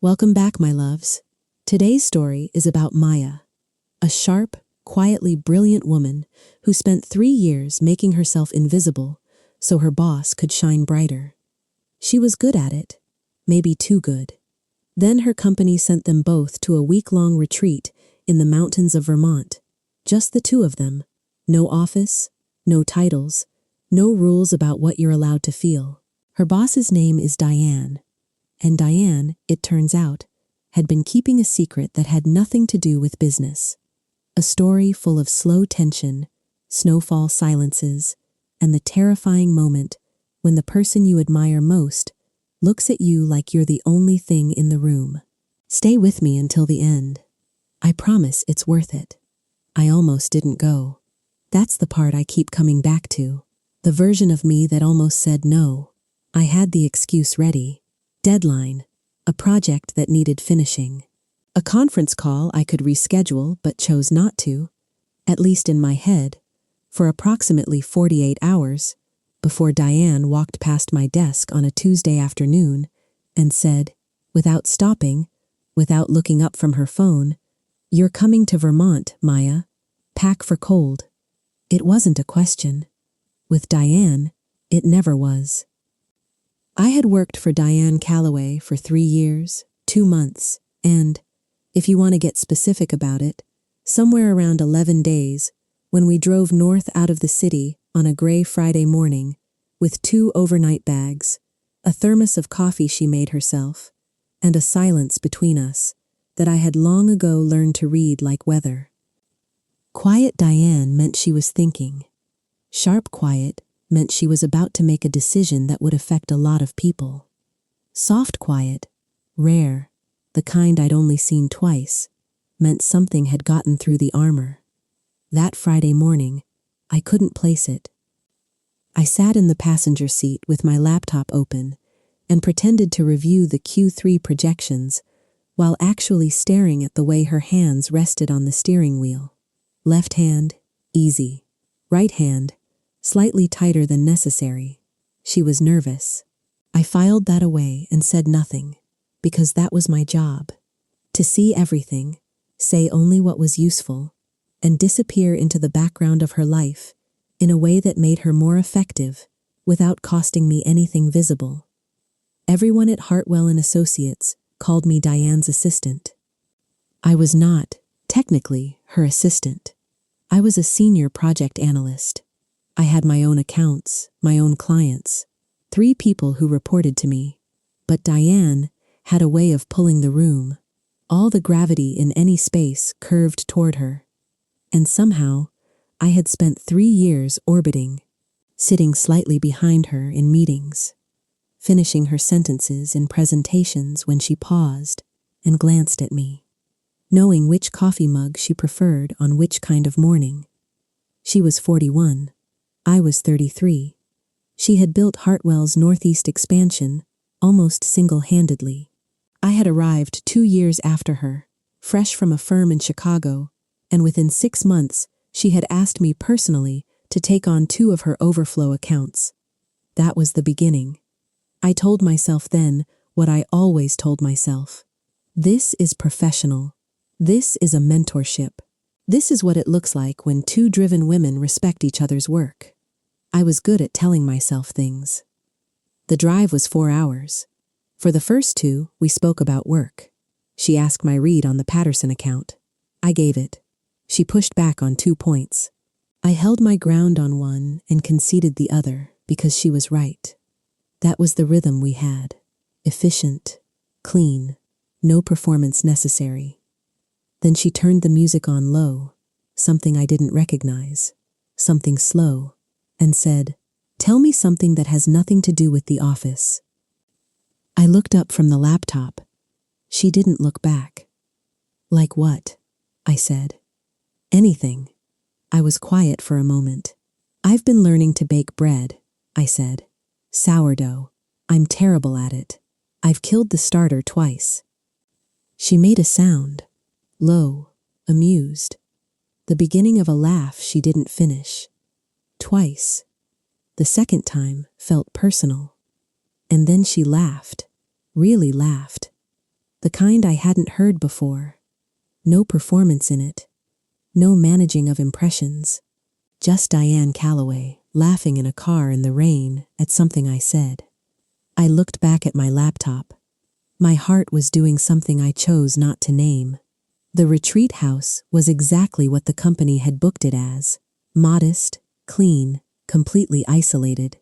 Welcome back, my loves. Today's story is about Maya, a sharp, quietly brilliant woman who spent 3 years making herself invisible so her boss could shine brighter. She was good at it, maybe too good. Then her company sent them both to a week-long retreat in the mountains of Vermont. Just the two of them. No office, no titles, no rules about what you're allowed to feel. Her boss's name is Diane. And Diane, it turns out, had been keeping a secret that had nothing to do with business. A story full of slow tension, snowfall silences, and the terrifying moment when the person you admire most looks at you like you're the only thing in the room. Stay with me until the end. I promise it's worth it. I almost didn't go. That's the part I keep coming back to. The version of me that almost said no. I had the excuse ready. Deadline, a project that needed finishing. A conference call I could reschedule but chose not to, at least in my head, for approximately 48 hours before Diane walked past my desk on a Tuesday afternoon and said, without stopping, without looking up from her phone, "You're coming to Vermont, Maya. Pack for cold." It wasn't a question. With Diane, it never was. I had worked for Diane Calloway for 3 years, 2 months, and, if you want to get specific about it, somewhere around 11 days, when we drove north out of the city on a gray Friday morning with 2 overnight bags, a thermos of coffee she made herself, and a silence between us that I had long ago learned to read like weather. Quiet Diane meant she was thinking. Sharp quiet meant she was about to make a decision that would affect a lot of people. Soft quiet, rare, the kind I'd only seen twice, meant something had gotten through the armor. That Friday morning, I couldn't place it. I sat in the passenger seat with my laptop open and pretended to review the Q3 projections while actually staring at the way her hands rested on the steering wheel. Left hand, easy. Right hand, slightly tighter than necessary. She was nervous. I filed that away and said nothing, because that was my job. To see everything, say only what was useful, and disappear into the background of her life in a way that made her more effective without costing me anything visible. Everyone at Hartwell and Associates called me Diane's assistant. I was not, technically, her assistant. I was a senior project analyst. I had my own accounts, my own clients, 3 people who reported to me. But Diane had a way of pulling the room. All the gravity in any space curved toward her. And somehow, I had spent 3 years orbiting, sitting slightly behind her in meetings, finishing her sentences in presentations when she paused and glanced at me, knowing which coffee mug she preferred on which kind of morning. She was 41. I was 33. She had built Hartwell's Northeast expansion almost single-handedly. I had arrived 2 years after her, fresh from a firm in Chicago, and within 6 months she had asked me personally to take on 2 of her overflow accounts. That was the beginning. I told myself then what I always told myself. This is professional. This is a mentorship. This is what it looks like when 2 driven women respect each other's work. I was good at telling myself things. The drive was 4 hours. For the first 2, we spoke about work. She asked my read on the Patterson account. I gave it. She pushed back on 2 points. I held my ground on one and conceded the other because she was right. That was the rhythm we had. Efficient, clean, no performance necessary. Then she turned the music on low, something I didn't recognize, something slow, and said, "Tell me something that has nothing to do with the office." I looked up from the laptop. She didn't look back. "Like what?" I said. "Anything." I was quiet for a moment. "I've been learning to bake bread," I said. "Sourdough. I'm terrible at it. I've killed the starter twice." She made a sound, low, amused. The beginning of a laugh she didn't finish. Twice. The second time felt personal. And then she laughed, really laughed. the kind I hadn't heard before. No performance in it. No managing of impressions. Just Diane Calloway, laughing in a car in the rain at something I said. I looked back at my laptop. My heart was doing something I chose not to name. The retreat house was exactly what the company had booked it as. Modest, clean, completely isolated.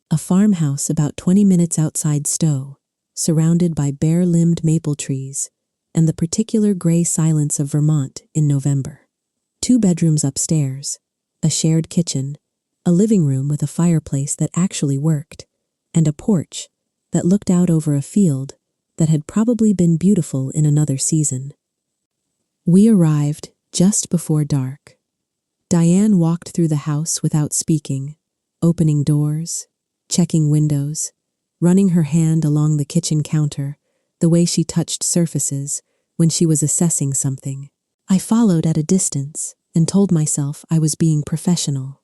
A farmhouse about 20 minutes outside Stowe, surrounded by bare-limbed maple trees and the particular gray silence of Vermont in November. 2 bedrooms upstairs, a shared kitchen, a living room with a fireplace that actually worked, and a porch that looked out over a field that had probably been beautiful in another season. We arrived just before dark. Diane walked through the house without speaking, opening doors, checking windows, running her hand along the kitchen counter, the way she touched surfaces when she was assessing something. I followed at a distance and told myself I was being professional.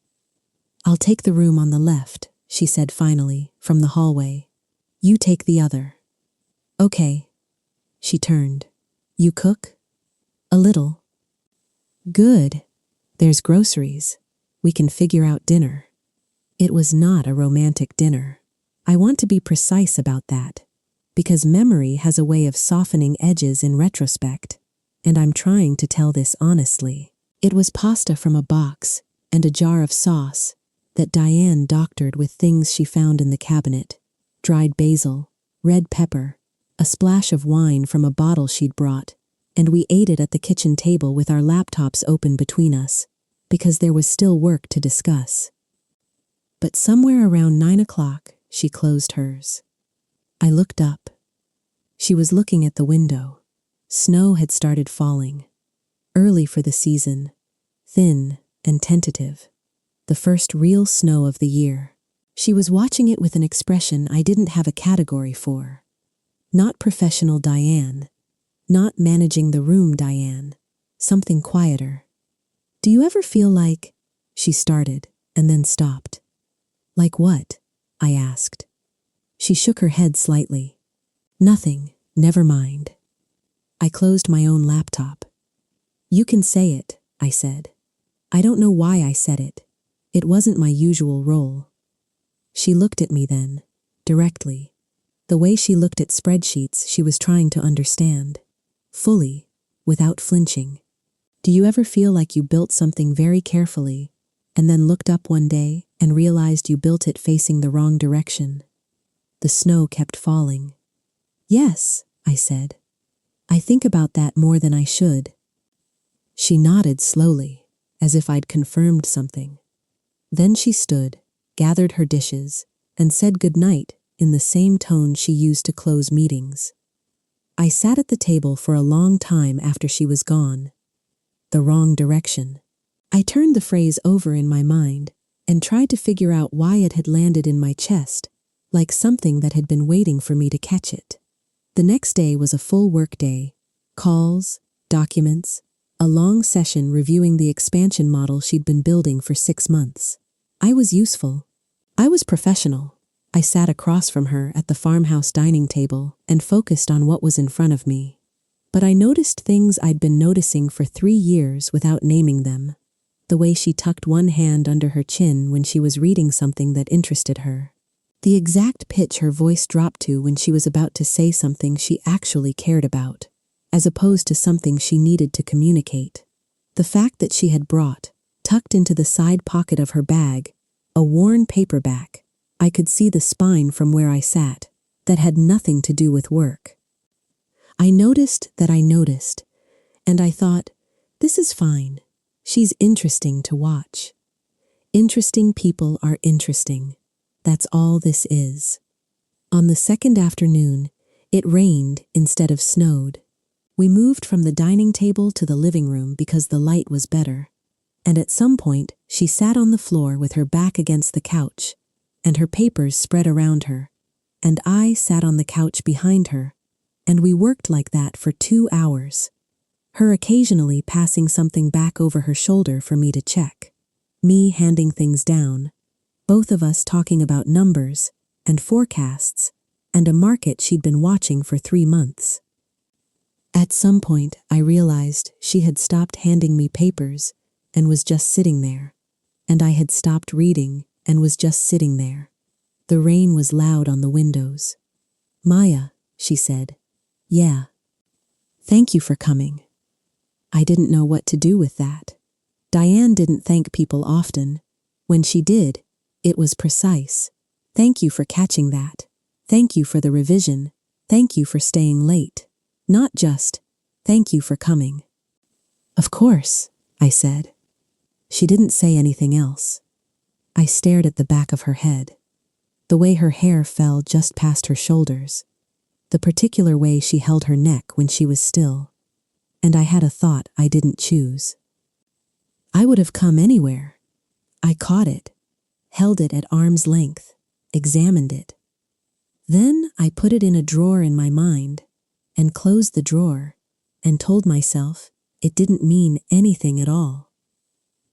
"I'll take the room on the left," she said finally, from the hallway. "You take the other." "Okay." She turned. "You cook?" "A little." "Good. There's groceries. We can figure out dinner." It was not a romantic dinner. I want to be precise about that, because memory has a way of softening edges in retrospect, and I'm trying to tell this honestly. It was pasta from a box and a jar of sauce that Diane doctored with things she found in the cabinet. Dried basil, red pepper, a splash of wine from a bottle she'd brought, and we ate it at the kitchen table with our laptops open between us, because there was still work to discuss. But somewhere around 9 o'clock, she closed hers. I looked up. She was looking at the window. Snow had started falling. Early for the season, thin and tentative. The first real snow of the year. She was watching it with an expression I didn't have a category for. Not professional Diane. Not managing the room Diane. Something quieter. "Do you ever feel like—" she started, and then stopped. "Like what?" I asked. She shook her head slightly. "Nothing, never mind." I closed my own laptop. "You can say it," I said. I don't know why I said it. It wasn't my usual role. She looked at me then, directly. The way she looked at spreadsheets she was trying to understand. Fully, without flinching. "Do you ever feel like you built something very carefully, and then looked up one day and realized you built it facing the wrong direction?" The snow kept falling. "Yes," I said. "I think about that more than I should." She nodded slowly, as if I'd confirmed something. Then she stood, gathered her dishes, and said goodnight in the same tone she used to close meetings. I sat at the table for a long time after she was gone. The wrong direction. I turned the phrase over in my mind and tried to figure out why it had landed in my chest, like something that had been waiting for me to catch it. The next day was a full work day. Calls, documents, a long session reviewing the expansion model she'd been building for 6 months. I was useful. I was professional. I sat across from her at the farmhouse dining table and focused on what was in front of me. But I noticed things I'd been noticing for 3 years without naming them. The way she tucked one hand under her chin when she was reading something that interested her. The exact pitch her voice dropped to when she was about to say something she actually cared about, as opposed to something she needed to communicate. The fact that she had brought, tucked into the side pocket of her bag, a worn paperback. I could see the spine from where I sat, that had nothing to do with work. I noticed that I noticed, and I thought, this is fine. She's interesting to watch. Interesting people are interesting. That's all this is. On the second afternoon, it rained instead of snowed. We moved from the dining table to the living room because the light was better, and at some point she sat on the floor with her back against the couch, and her papers spread around her, and I sat on the couch behind her, and we worked like that for 2 hours, her occasionally passing something back over her shoulder for me to check, me handing things down, both of us talking about numbers and forecasts and a market she'd been watching for 3 months. some point, I realized she had stopped handing me papers and was just sitting there. And I had stopped reading and was just sitting there. The rain was loud on the windows. "Maya," she said. "Yeah. Thank you for coming." I didn't know what to do with that. Diane didn't thank people often. When she did, it was precise. "Thank you for catching that. Thank you for the revision. Thank you for staying late." Not just, "Thank you for coming." "Of course," I said. She didn't say anything else. I stared at the back of her head, the way her hair fell just past her shoulders, the particular way she held her neck when she was still, and I had a thought I didn't choose. I would have come anywhere. I caught it, held it at arm's length, examined it. Then I put it in a drawer in my mind and closed the drawer and told myself it didn't mean anything at all.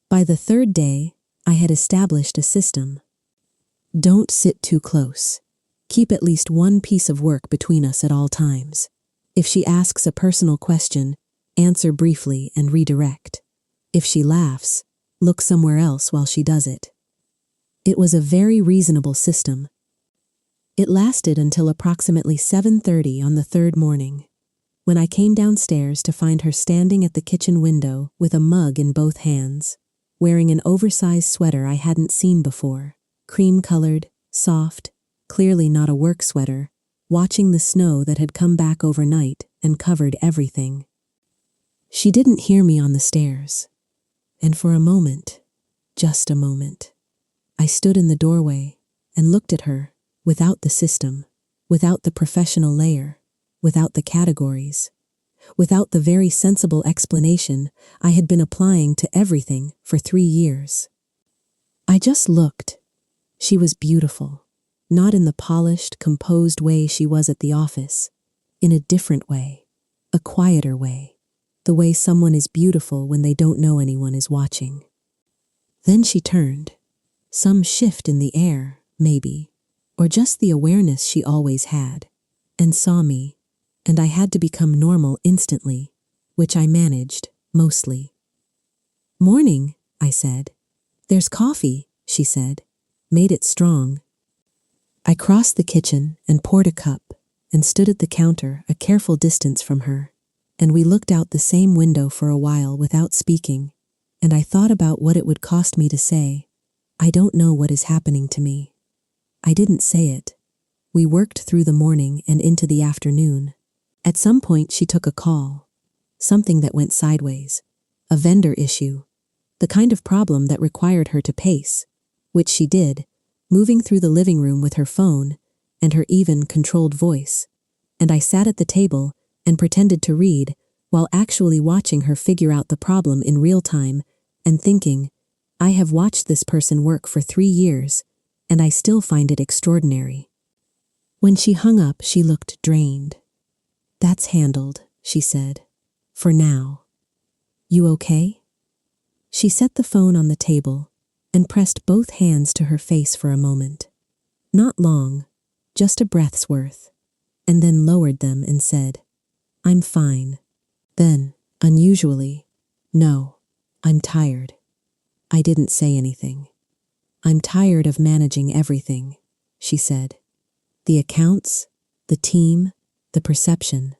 By the third day, I had established a system. Don't sit too close. Keep at least one piece of work between us at all times. If she asks a personal question, answer briefly and redirect. If she laughs, look somewhere else while she does it. It was a very reasonable system. It lasted until approximately 7:30 on the third morning, when I came downstairs to find her standing at the kitchen window with a mug in both hands, wearing an oversized sweater I hadn't seen before, cream-colored, soft, clearly not a work sweater, watching the snow that had come back overnight and covered everything. She didn't hear me on the stairs, and for a moment, just a moment, I stood in the doorway and looked at her without the system, without the professional layer, without the categories, without the very sensible explanation I had been applying to everything for 3 years. I just looked. She was beautiful, not in the polished, composed way she was at the office, in a different way, a quieter way, the way someone is beautiful when they don't know anyone is watching. Then she turned. Some shift in the air, maybe, or just the awareness she always had, and saw me, and I had to become normal instantly, which I managed, mostly. "Morning," I said. "There's coffee," she said. "Made it strong." I crossed the kitchen and poured a cup and stood at the counter a careful distance from her, and we looked out the same window for a while without speaking, and I thought about what it would cost me to say, "I don't know what is happening to me." I didn't say it. We worked through the morning and into the afternoon. At some point she took a call, something that went sideways, a vendor issue, the kind of problem that required her to pace, which she did, moving through the living room with her phone and her even, controlled voice, and I sat at the table and pretended to read while actually watching her figure out the problem in real time and thinking, I have watched this person work for 3 years, and I still find it extraordinary. When she hung up, she looked drained. "That's handled," she said. "For now. You okay?" She set the phone on the table and pressed both hands to her face for a moment. Not long, just a breath's worth, and then lowered them and said, "I'm fine." Then, unusually, "No, I'm tired." I didn't say anything. "I'm tired of managing everything," she said. "The accounts, the team, the perception,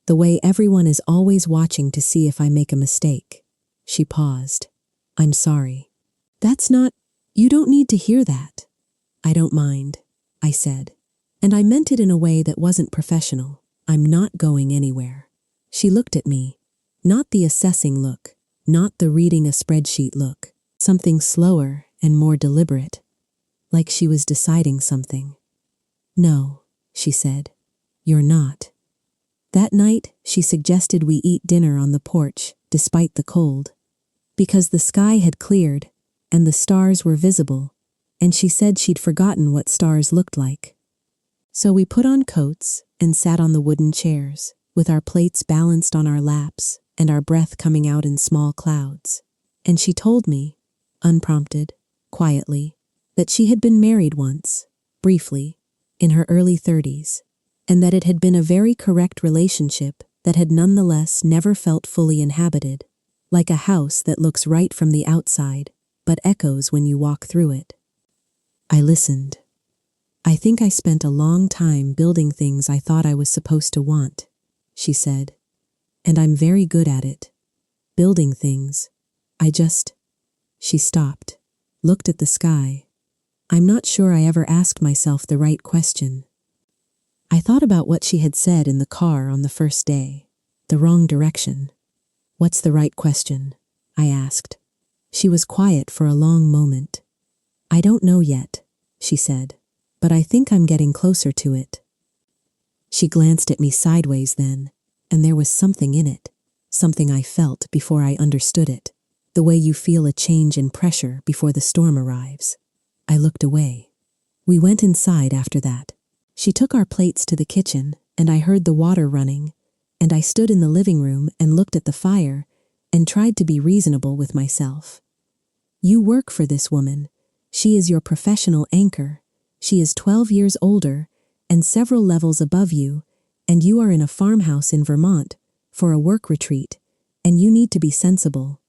the way everyone is always watching to see if I make a mistake." She paused. "I'm sorry." "That's not, you don't need to hear that." "I don't mind," I said. And I meant it in a way that wasn't professional. "I'm not going anywhere." She looked at me, not the assessing look, not the reading a spreadsheet look, something slower and more deliberate, like she was deciding something. "No," she said, "you're not." That night, she suggested we eat dinner on the porch, despite the cold, because the sky had cleared and the stars were visible, and she said she'd forgotten what stars looked like. So we put on coats and sat on the wooden chairs, with our plates balanced on our laps and our breath coming out in small clouds. And she told me, unprompted, quietly, that she had been married once, briefly, in her early 30s, and that it had been a very correct relationship that had nonetheless never felt fully inhabited, like a house that looks right from the outside, but echoes when you walk through it. I listened. "I think I spent a long time building things I thought I was supposed to want," she said. "And I'm very good at it. Building things. She stopped, looked at the sky. I'm not sure I ever asked myself the right question. I thought about what she had said in the car on the first day. The wrong direction. "What's the right question?" I asked. She was quiet for a long moment. "I don't know yet," she said, "but I think I'm getting closer to it." She glanced at me sideways then, and there was something in it, something I felt before I understood it, the way you feel a change in pressure before the storm arrives. I looked away. We went inside after that. She took our plates to the kitchen, and I heard the water running, and I stood in the living room and looked at the fire and tried to be reasonable with myself. "You work for this woman. She is your professional anchor. She is 12 years older and several levels above you, and you are in a farmhouse in Vermont for a work retreat, and you need to be sensible."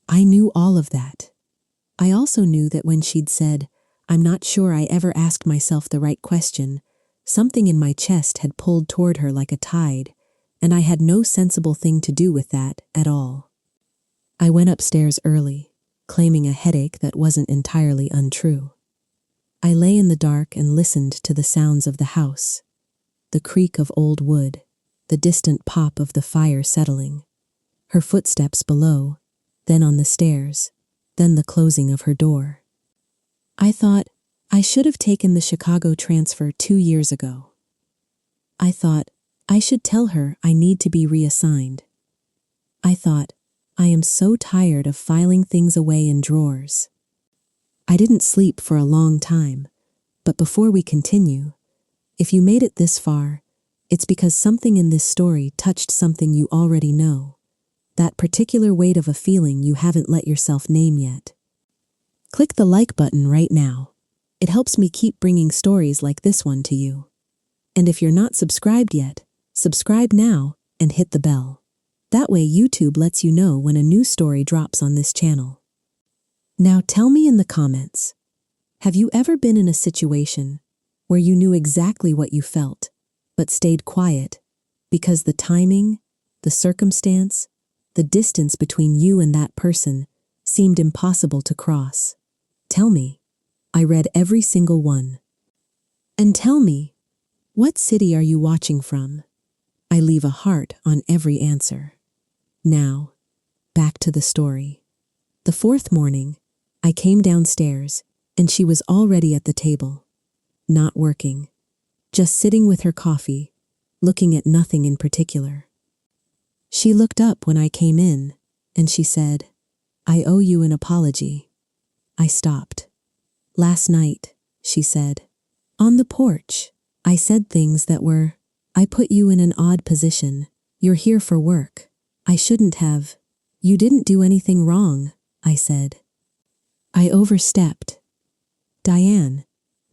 I knew all of that. I also knew that when she'd said, "I'm not sure I ever asked myself the right question," something in my chest had pulled toward her like a tide, and I had no sensible thing to do with that at all. I went upstairs early, claiming a headache that wasn't entirely untrue. I lay in the dark and listened to the sounds of the house, the creak of old wood, the distant pop of the fire settling, her footsteps below, then on the stairs, then the closing of her door. I thought, I should have taken the Chicago transfer 2 years ago. I thought, I should tell her I need to be reassigned. I thought, I am so tired of filing things away in drawers. I didn't sleep for a long time, but before we continue, if you made it this far, it's because something in this story touched something you already know, that particular weight of a feeling you haven't let yourself name yet. Click the like button right now. It helps me keep bringing stories like this one to you. And if you're not subscribed yet, subscribe now and hit the bell. That way YouTube lets you know when a new story drops on this channel. Now tell me in the comments, have you ever been in a situation where you knew exactly what you felt, but stayed quiet because the timing, the circumstance, the distance between you and that person seemed impossible to cross? Tell me. I read every single one. And tell me, what city are you watching from? I leave a heart on every answer. Now, back to the story. The 4th morning, I came downstairs and she was already at the table, not working, just sitting with her coffee, looking at nothing in particular. She looked up when I came in and she said, "I owe you an apology." I stopped. "Last night," she said, "on the porch, I said things that were, I put you in an odd position. You're here for work. I shouldn't have." "You didn't do anything wrong," I said. "I overstepped." "Diane,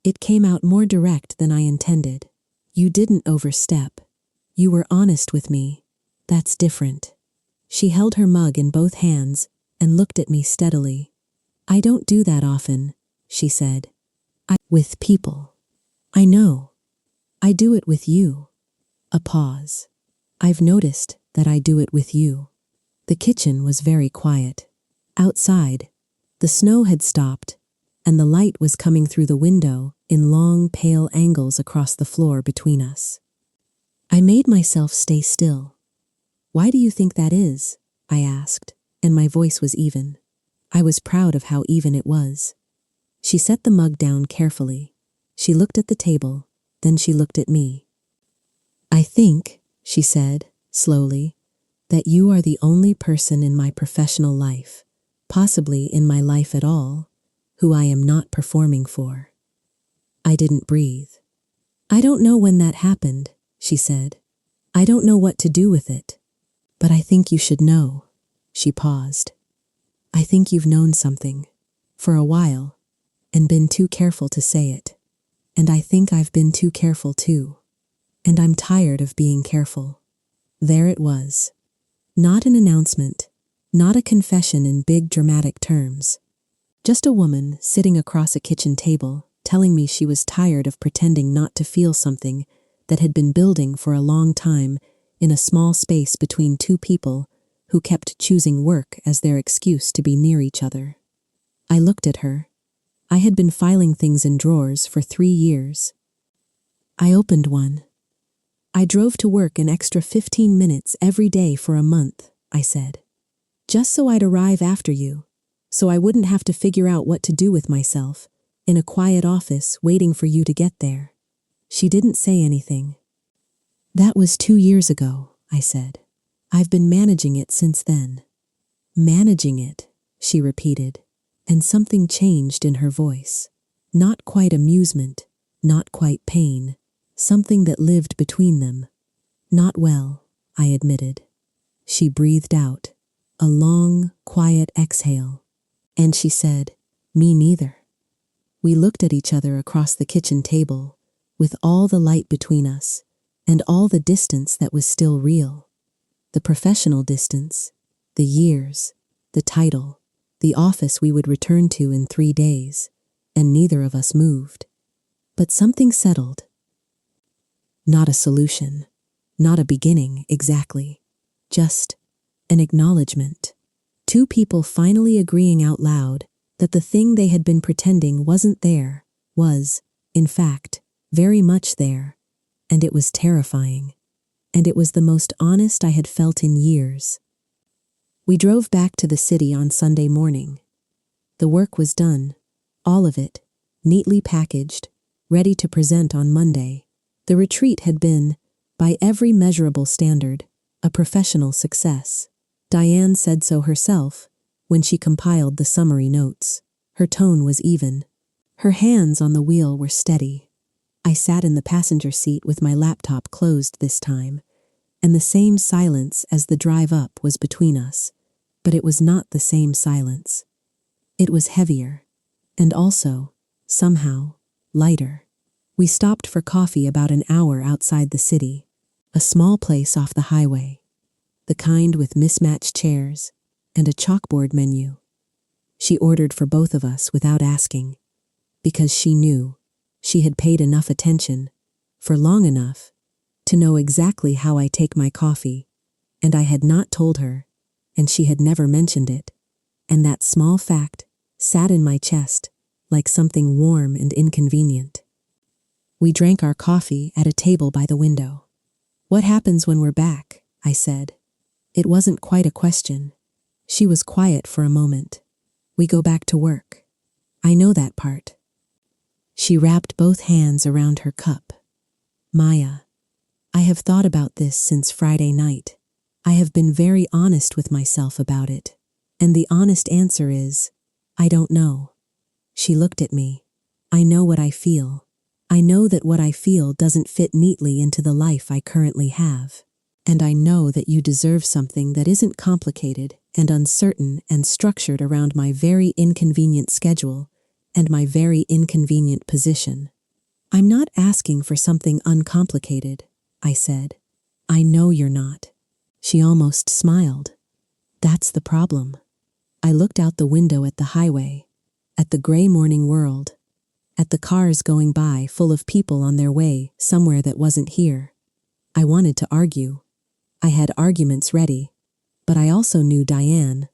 it came out more direct than I intended. You didn't overstep. You were honest with me. That's different." She held her mug in both hands and looked at me steadily. "I don't do that often," she said. "With people. I know. I do it with you." A pause. "I've noticed that I do it with you." The kitchen was very quiet. Outside, the snow had stopped, and the light was coming through the window in long, pale angles across the floor between us. I made myself stay still. "Why do you think that is?" I asked, and my voice was even. I was proud of how even it was. She set the mug down carefully. She looked at the table, then she looked at me. "I think," she said, slowly, "that you are the only person in my professional life, possibly in my life at all, who I am not performing for." I didn't breathe. "I don't know when that happened," she said. "I don't know what to do with it. But I think you should know." She paused. "I think you've known something, for a while, and been too careful to say it. And I think I've been too careful too. And I'm tired of being careful." There it was. Not an announcement, not a confession in big dramatic terms. Just a woman sitting across a kitchen table telling me she was tired of pretending not to feel something that had been building for a long time in a small space between two people who kept choosing work as their excuse to be near each other. I looked at her. I had been filing things in drawers for 3 years. I opened one. I drove to work an extra 15 minutes every day for a month, I said. Just so I'd arrive after you, so I wouldn't have to figure out what to do with myself in a quiet office waiting for you to get there. She didn't say anything. That was 2 years ago, I said. I've been managing it since then. Managing it, she repeated, and something changed in her voice. Not quite amusement, not quite pain, something that lived between them. Not well, I admitted. She breathed out, a long, quiet exhale, and she said, "Me neither." We looked at each other across the kitchen table, with all the light between us, and all the distance that was still real. The professional distance, the years, the title, the office we would return to in 3 days, and neither of us moved. But something settled. Not a solution, not a beginning exactly, just an acknowledgement. Two people finally agreeing out loud that the thing they had been pretending wasn't there, was, in fact, very much there, and it was terrifying, and it was the most honest I had felt in years. We drove back to the city on Sunday morning. The work was done, all of it, neatly packaged, ready to present on Monday. The retreat had been, by every measurable standard, a professional success. Diane said so herself when she compiled the summary notes. Her tone was even. Her hands on the wheel were steady. I sat in the passenger seat with my laptop closed this time, and the same silence as the drive up was between us, but it was not the same silence. It was heavier, and also, somehow, lighter. We stopped for coffee about an hour outside the city, a small place off the highway, the kind with mismatched chairs and a chalkboard menu. She ordered for both of us without asking, because she knew she had paid enough attention, for long enough, to know exactly how I take my coffee, and I had not told her, and she had never mentioned it, and that small fact sat in my chest like something warm and inconvenient. We drank our coffee at a table by the window. "What happens when we're back?" I said. It wasn't quite a question. She was quiet for a moment. "We go back to work." "I know that part." She wrapped both hands around her cup. "Maya, I have thought about this since Friday night. I have been very honest with myself about it, and the honest answer is, I don't know." She looked at me. "I know what I feel. I know that what I feel doesn't fit neatly into the life I currently have. And I know that you deserve something that isn't complicated and uncertain and structured around my very inconvenient schedule and my very inconvenient position. I'm not asking for something uncomplicated," I said. "I know you're not." She almost smiled. "That's the problem." I looked out the window at the highway, at the gray morning world, at the cars going by full of people on their way somewhere that wasn't here. I wanted to argue. I had arguments ready, but I also knew Diane.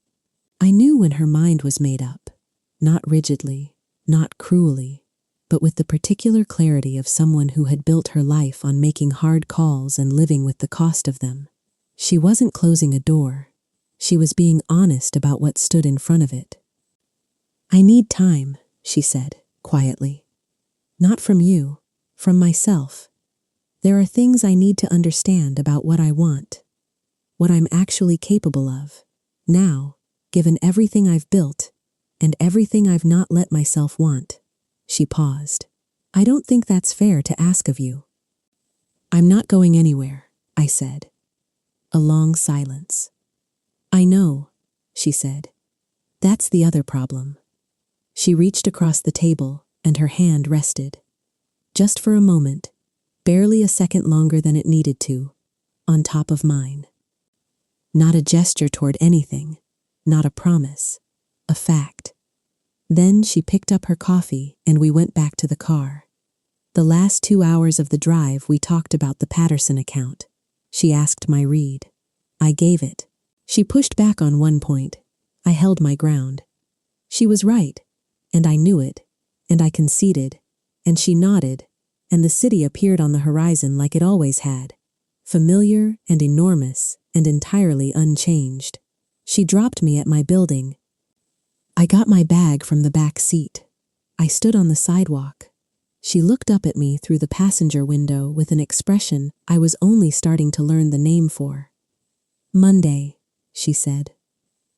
I knew when her mind was made up, not rigidly, not cruelly, but with the particular clarity of someone who had built her life on making hard calls and living with the cost of them. She wasn't closing a door. She was being honest about what stood in front of it. "I need time," she said, quietly. "Not from you, from myself. There are things I need to understand about what I want, what I'm actually capable of, now, given everything I've built, and everything I've not let myself want." She paused. "I don't think that's fair to ask of you." "I'm not going anywhere," I said. A long silence. "I know," she said. "That's the other problem." She reached across the table, and her hand rested. Just for a moment, barely a second longer than it needed to, on top of mine. Not a gesture toward anything, not a promise, a fact. Then she picked up her coffee and we went back to the car. The last 2 hours of the drive we talked about the Patterson account. She asked my read. I gave it. She pushed back on one point. I held my ground. She was right, and I knew it, and I conceded, and she nodded, and the city appeared on the horizon like it always had, familiar and enormous and entirely unchanged. She dropped me at my building. I got my bag from the back seat. I stood on the sidewalk. She looked up at me through the passenger window with an expression I was only starting to learn the name for. Monday, she said.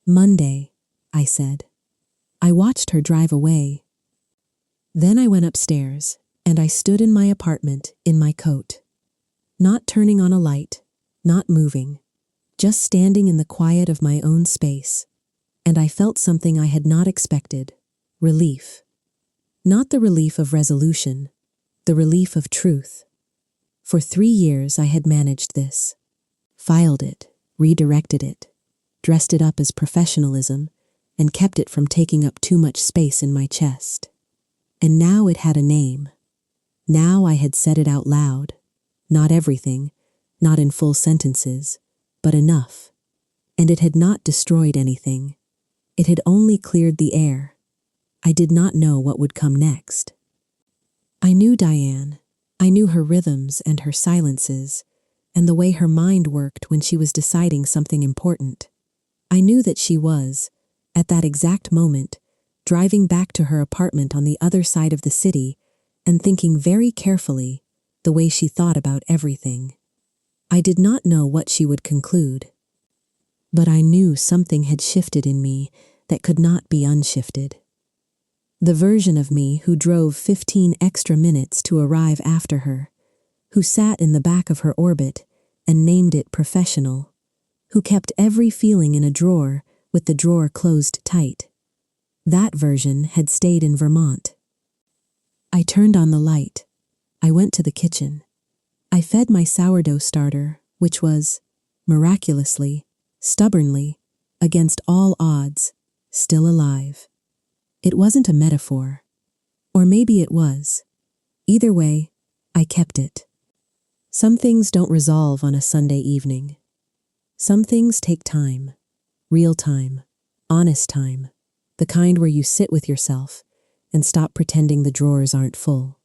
Monday, I said. I watched her drive away. Then I went upstairs, and I stood in my apartment in my coat. Not turning on a light, not moving, just standing in the quiet of my own space. And I felt something I had not expected, relief. Not the relief of resolution, the relief of truth. For 3 years I had managed this. Filed it, redirected it, dressed it up as professionalism, and kept it from taking up too much space in my chest. And now it had a name. Now I had said it out loud. Not everything, not in full sentences, but enough. And it had not destroyed anything. It had only cleared the air. I did not know what would come next. I knew Diane. I knew her rhythms and her silences, and the way her mind worked when she was deciding something important. I knew that she was, at that exact moment, driving back to her apartment on the other side of the city and thinking very carefully the way she thought about everything. I did not know what she would conclude, but I knew something had shifted in me that could not be unshifted. The version of me who drove 15 extra minutes to arrive after her, who sat in the back of her orbit and named it professional, who kept every feeling in a drawer with the drawer closed tight. That version had stayed in Vermont. I turned on the light. I went to the kitchen. I fed my sourdough starter, which was, miraculously, stubbornly, against all odds, still alive. It wasn't a metaphor. Or maybe it was. Either way, I kept it. Some things don't resolve on a Sunday evening. Some things take time. Real time. Honest time. The kind where you sit with yourself and stop pretending the drawers aren't full.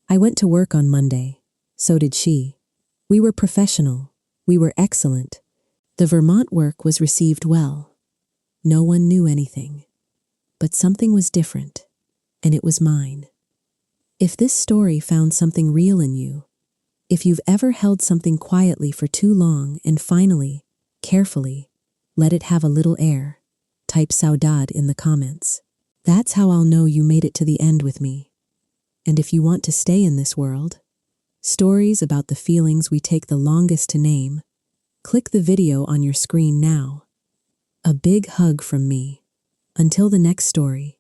I went to work on Monday. So did she. We were professional. We were excellent. The Vermont work was received well. No one knew anything. But something was different, and it was mine. If this story found something real in you, if you've ever held something quietly for too long and finally, carefully, let it have a little air, type saudade in the comments. That's how I'll know you made it to the end with me. And if you want to stay in this world, stories about the feelings we take the longest to name, click the video on your screen now. A big hug from me. Until the next story.